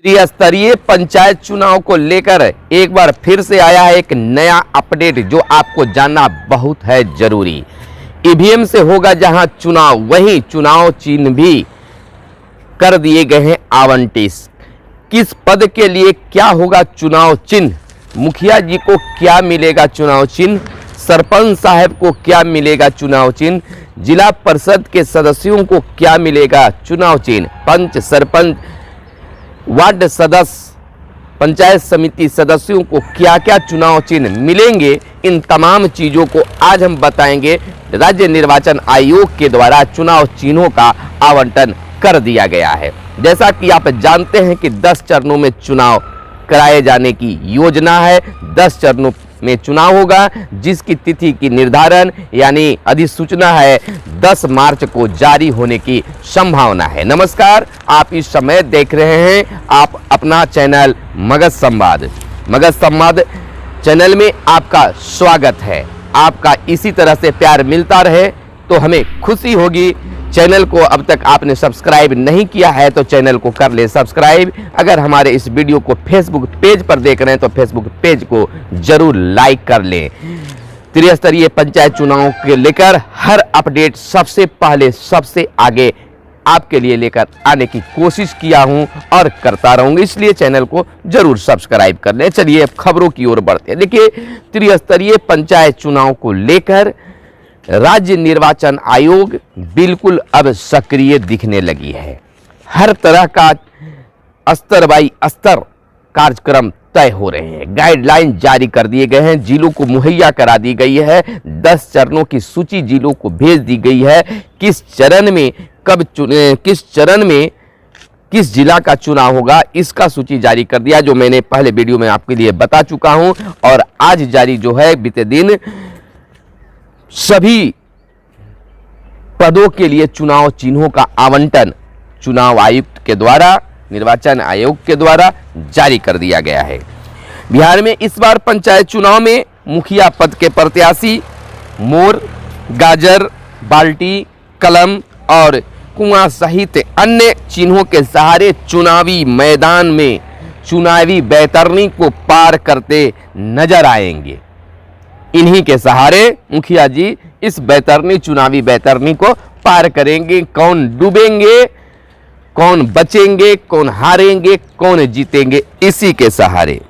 त्रिस्तरीय पंचायत चुनाव को लेकर एक बार फिर से आया है एक नया अपडेट जो आपको जानना बहुत है जरूरी। ईवीएम से होगा जहां चुनाव, वहीं चुनाव चिन्ह भी कर दिए गए हैं आवंटित। किस पद के लिए क्या होगा चुनाव चिन्ह, मुखिया जी को क्या मिलेगा चुनाव चिन्ह, सरपंच साहब को क्या मिलेगा चुनाव चिन्ह, जिला परिषद के सदस्यों को क्या मिलेगा चुनाव चिन्ह, पंच सरपंच वार्ड सदस्य पंचायत समिति सदस्यों को क्या क्या चुनाव चिन्ह मिलेंगे, इन तमाम चीज़ों को आज हम बताएंगे। राज्य निर्वाचन आयोग के द्वारा चुनाव चिन्हों का आवंटन कर दिया गया है। जैसा कि आप जानते हैं कि 10 चरणों में चुनाव कराए जाने की योजना है। 10 चरणों में चुनाव होगा जिसकी तिथि की निर्धारण यानी अधिसूचना है 10 मार्च को जारी होने की संभावना है। नमस्कार, आप इस समय देख रहे हैं आप अपना चैनल मगध संवाद। मगध संवाद चैनल में आपका स्वागत है। आपका इसी तरह से प्यार मिलता रहे तो हमें खुशी होगी। चैनल को अब तक आपने सब्सक्राइब नहीं किया है तो चैनल को कर ले सब्सक्राइब। अगर हमारे इस वीडियो को फेसबुक पेज पर देख रहे हैं तो फेसबुक पेज को जरूर लाइक कर लें। त्रिस्तरीय पंचायत चुनाव के लेकर हर अपडेट सबसे पहले सबसे आगे आपके लिए लेकर आने की कोशिश किया हूं और करता रहूंगा, इसलिए चैनल को जरूर सब्सक्राइब कर लें। चलिए अब खबरों की ओर बढ़ते हैं। देखिए, त्रिस्तरीय पंचायत चुनाव को लेकर राज्य निर्वाचन आयोग बिल्कुल अब सक्रिय दिखने लगी है। हर तरह का स्तर बाई स्तर कार्यक्रम तय हो रहे हैं, गाइडलाइन जारी कर दिए गए हैं, जिलों को मुहैया करा दी गई है। 10 चरणों की सूची जिलों को भेज दी गई है। किस चरण में किस जिला का चुनाव होगा इसका सूची जारी कर दिया, जो मैंने पहले वीडियो में आपके लिए बता चुका हूं। और आज जारी जो है बीते दिन सभी पदों के लिए चुनाव चिन्हों का आवंटन चुनाव आयुक्त के द्वारा, निर्वाचन आयोग के द्वारा जारी कर दिया गया है। बिहार में इस बार पंचायत चुनाव में मुखिया पद के प्रत्याशी मोर, गाजर, बाल्टी, कलम और कुआं सहित अन्य चिन्हों के सहारे चुनावी मैदान में चुनावी बैतरनी को पार करते नजर आएंगे। इन्हीं के सहारे मुखिया जी इस बैतरनी, चुनावी बैतरनी को पार करेंगे। कौन डूबेंगे, कौन बचेंगे, कौन हारेंगे, कौन जीतेंगे, इसी के सहारे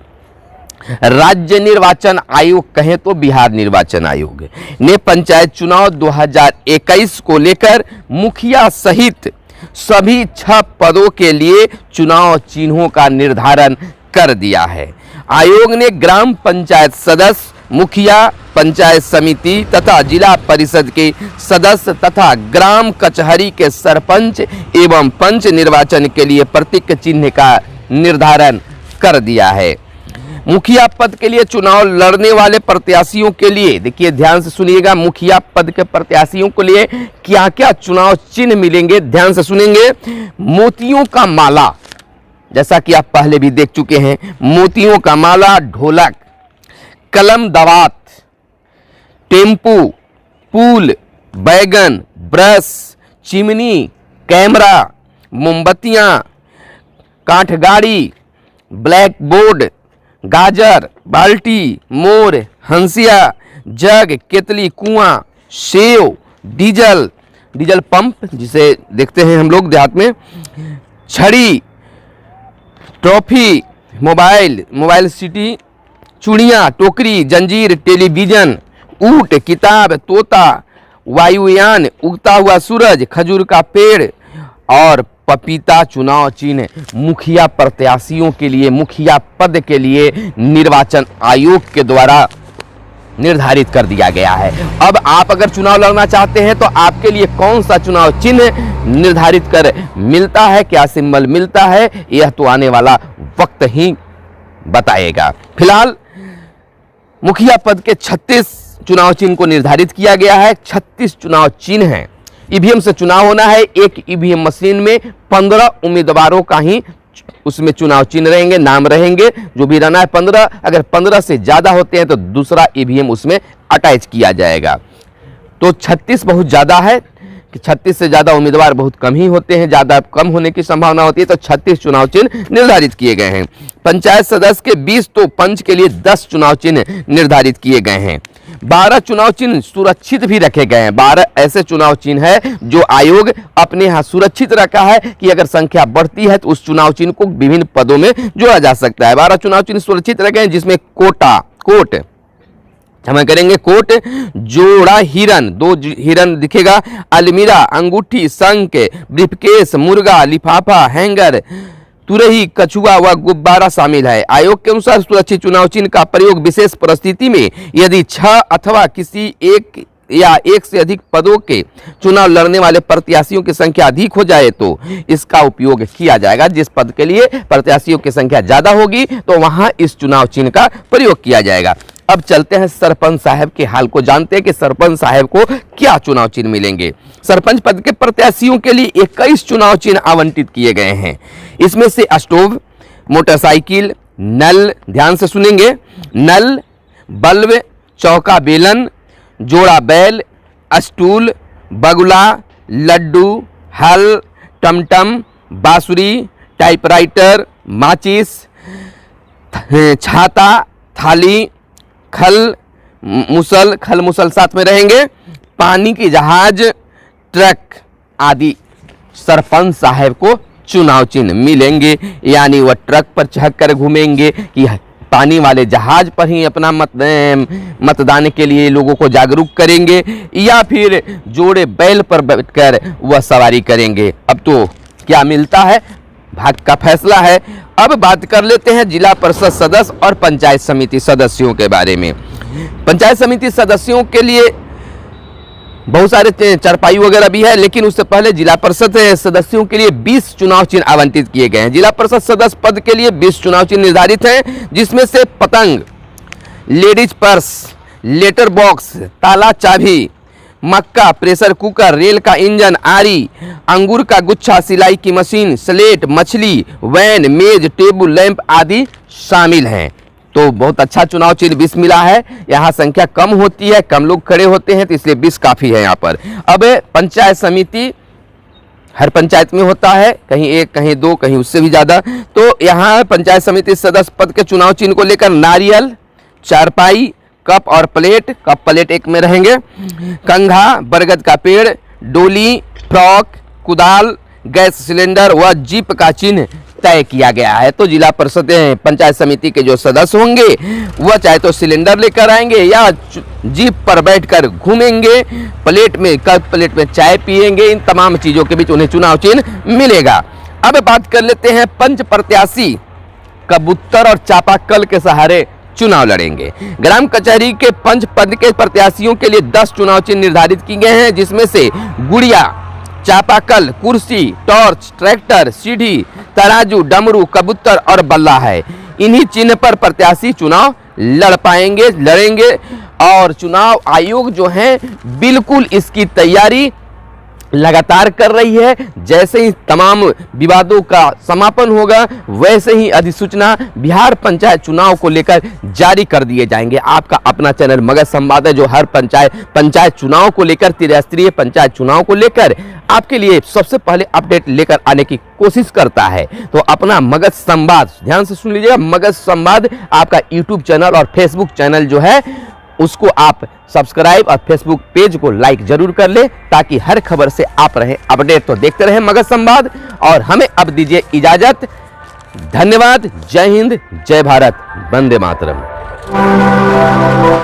राज्य निर्वाचन आयोग कहें तो बिहार निर्वाचन आयोग ने पंचायत चुनाव 2021 को लेकर मुखिया सहित सभी 6 पदों के लिए चुनाव चिन्हों का निर्धारण कर दिया है। आयोग ने ग्राम पंचायत सदस्य, मुखिया, पंचायत समिति तथा जिला परिषद के सदस्य तथा ग्राम कचहरी के सरपंच एवं पंच निर्वाचन के लिए प्रतीक चिन्ह का निर्धारण कर दिया है। मुखिया पद के लिए चुनाव लड़ने वाले प्रत्याशियों के लिए, देखिए ध्यान से सुनिएगा, मुखिया पद के प्रत्याशियों के लिए क्या क्या चुनाव चिन्ह मिलेंगे, ध्यान से सुनेंगे। मोतियों का माला, जैसा कि आप पहले भी देख चुके हैं, मोतियों का माला, ढोलक, कलम दवात, टेम्पू, पूल, बैगन, ब्रश, चिमनी, कैमरा, मोमबत्तियां, काठगाड़ी, ब्लैक बोर्ड, गाजर, बाल्टी, मोर, हंसिया, जग, केतली, कुआं, सेव, डीजल पंप जिसे देखते हैं हम लोग देहात में, छड़ी, ट्रॉफी, मोबाइल सिटी, चूड़ियाँ, टोकरी, जंजीर, टेलीविजन, ऊँट, किताब, तोता, वायुयान, उगता हुआ सूरज, खजूर का पेड़ और पपीता चुनाव चिन्ह मुखिया प्रत्याशियों के लिए, मुखिया पद के लिए निर्वाचन आयोग के द्वारा निर्धारित कर दिया गया है। अब आप अगर चुनाव लड़ना चाहते हैं तो आपके लिए कौन सा चुनाव चिन्ह निर्धारित कर मिलता है, क्या सिंबल मिलता है, यह तो आने वाला वक्त ही बताएगा। फिलहाल मुखिया पद के 36 चुनाव चिन्ह को निर्धारित किया गया है। 36 चुनाव चिन्ह हैं। ईवीएम से चुनाव होना है। एक ईवीएम मशीन में 15 उम्मीदवारों का ही उसमें चुनाव चिन्ह रहेंगे, नाम रहेंगे, जो भी रहना है 15। अगर 15 से ज़्यादा होते हैं तो दूसरा ईवीएम उसमें अटैच किया जाएगा। तो 36 बहुत ज़्यादा है। कि 36 से ज़्यादा उम्मीदवार बहुत कम ही होते हैं, ज़्यादा कम होने की संभावना होती है, तो 36 चुनाव चिन्ह निर्धारित किए गए हैं। पंचायत सदस्य के 20 तो पंच के लिए 10 चुनाव चिन्ह निर्धारित किए गए हैं। 12 चुनाव चिन्ह सुरक्षित भी रखे गए हैं। 12 ऐसे चुनाव चिन्ह है जो आयोग अपने यहाँ सुरक्षित रखा है कि अगर संख्या बढ़ती है तो उस चुनाव चिन्ह को विभिन्न पदों में जोड़ा जा सकता है। 12 चुनाव चिन्ह सुरक्षित रखे हैं, जिसमें कोट क्षमा करेंगे, कोट, जोड़ा हिरन, 2 हिरन दिखेगा, अलमीरा, अंगूठी, शंख, ब्रीफकेस, मुर्गा, लिफाफा, हैंगर, तुरही, कछुआ व गुब्बारा शामिल है। आयोग के अनुसार सुरक्षित चुनाव चिन्ह का प्रयोग विशेष परिस्थिति में यदि 6 अथवा किसी एक या एक से अधिक पदों के चुनाव लड़ने वाले प्रत्याशियों की संख्या अधिक हो जाए तो इसका उपयोग किया जाएगा। जिस पद के लिए प्रत्याशियों की संख्या ज्यादा होगी तो वहां इस चुनाव चिन्ह का प्रयोग किया जाएगा। अब चलते हैं सरपंच साहब के हाल को जानते हैं कि सरपंच साहब को क्या चुनाव चिन्ह मिलेंगे। सरपंच पद के प्रत्याशियों के लिए 21 चुनाव चिन्ह आवंटित किए गए हैं। इसमें से स्टोव, मोटरसाइकिल, नल, ध्यान से सुनेंगे, नल, बल्ब, चौका बेलन, जोड़ा बैल, स्टूल, बगुला, लड्डू, हल, टमटम, बांसुरी, टाइपराइटर, माचिस, छाता, थाली, खल मुसल साथ में रहेंगे, पानी की जहाज, ट्रक आदि सरपंच साहब को चुनाव चिन्ह मिलेंगे। यानी वह ट्रक पर चढ़कर घूमेंगे कि पानी वाले जहाज पर ही अपना मतदान के लिए लोगों को जागरूक करेंगे, या फिर जोड़े बैल पर बैठकर वह सवारी करेंगे। अब तो क्या मिलता है, भाग्य का फैसला है। अब बात कर लेते हैं जिला परिषद सदस्य और पंचायत समिति सदस्यों के बारे में। पंचायत समिति सदस्यों के लिए बहुत सारे चारपाई वगैरह भी है, लेकिन उससे पहले जिला परिषद सदस्यों के लिए 20 चुनाव चिन्ह आवंटित किए गए हैं। जिला परिषद सदस्य पद के लिए 20 चुनाव चिन्ह निर्धारित हैं, जिसमें से पतंग, लेडीज पर्स, लेटर बॉक्स, ताला चाबी, मक्का, प्रेशर कुकर, रेल का इंजन, आरी, अंगूर का गुच्छा, सिलाई की मशीन, स्लेट, मछली, वैन, मेज, टेबल लैंप आदि शामिल हैं। तो बहुत अच्छा चुनाव चिन्ह 20 मिला है। यहाँ संख्या कम होती है, कम लोग खड़े होते हैं, तो इसलिए 20 काफ़ी है यहाँ पर। अब पंचायत समिति हर पंचायत में होता है, कहीं 1, कहीं 2, कहीं उससे भी ज़्यादा। तो यहाँ पंचायत समिति सदस्य पद के चुनाव चिन्ह को लेकर नारियल, चारपाई, कप और प्लेट, कप प्लेट एक में रहेंगे, कंघा, बरगद का पेड़, डोली, फ्रॉक, कुदाल, गैस सिलेंडर व जीप का चिन्ह तय किया गया है। तो जिला परिषद पंचायत समिति के जो सदस्य होंगे वह चाहे तो सिलेंडर लेकर आएंगे या जीप पर बैठकर घूमेंगे, प्लेट में कप प्लेट में चाय पिएंगे। इन तमाम चीज़ों के बीच उन्हें चुनाव चिन्ह मिलेगा। अब बात कर लेते हैं पंच प्रत्याशी कबूतर और चापाकल के सहारे चुनाव लड़ेंगे। ग्राम कचहरी के पंच पद के प्रत्याशियों के लिए 10 चुनाव चिन्ह निर्धारित किए गए हैं, जिसमें से गुड़िया, चापाकल, कुर्सी, टॉर्च, ट्रैक्टर, सीढ़ी, तराजू, डमरू, कबूतर और बल्ला है। इन्हीं चिन्ह पर प्रत्याशी चुनाव लड़ेंगे और चुनाव आयोग जो है बिल्कुल इसकी तैयारी लगातार कर रही है। जैसे ही तमाम विवादों का समापन होगा वैसे ही अधिसूचना बिहार पंचायत चुनाव को लेकर जारी कर दिए जाएंगे। आपका अपना चैनल मगध संवाद है जो हर पंचायत चुनाव को लेकर, त्रिस्तरीय पंचायत चुनाव को लेकर आपके लिए सबसे पहले अपडेट लेकर आने की कोशिश करता है। तो अपना मगध संवाद ध्यान से सुन लीजिएगा, मगध संवाद आपका यूट्यूब चैनल और फेसबुक चैनल जो है उसको आप सब्सक्राइब और फेसबुक पेज को लाइक जरूर कर ले, ताकि हर खबर से आप रहे अपडेट। तो देखते रहें मगध संवाद और हमें अब दीजिए इजाजत। धन्यवाद। जय हिंद, जय भारत, वंदे मातरम।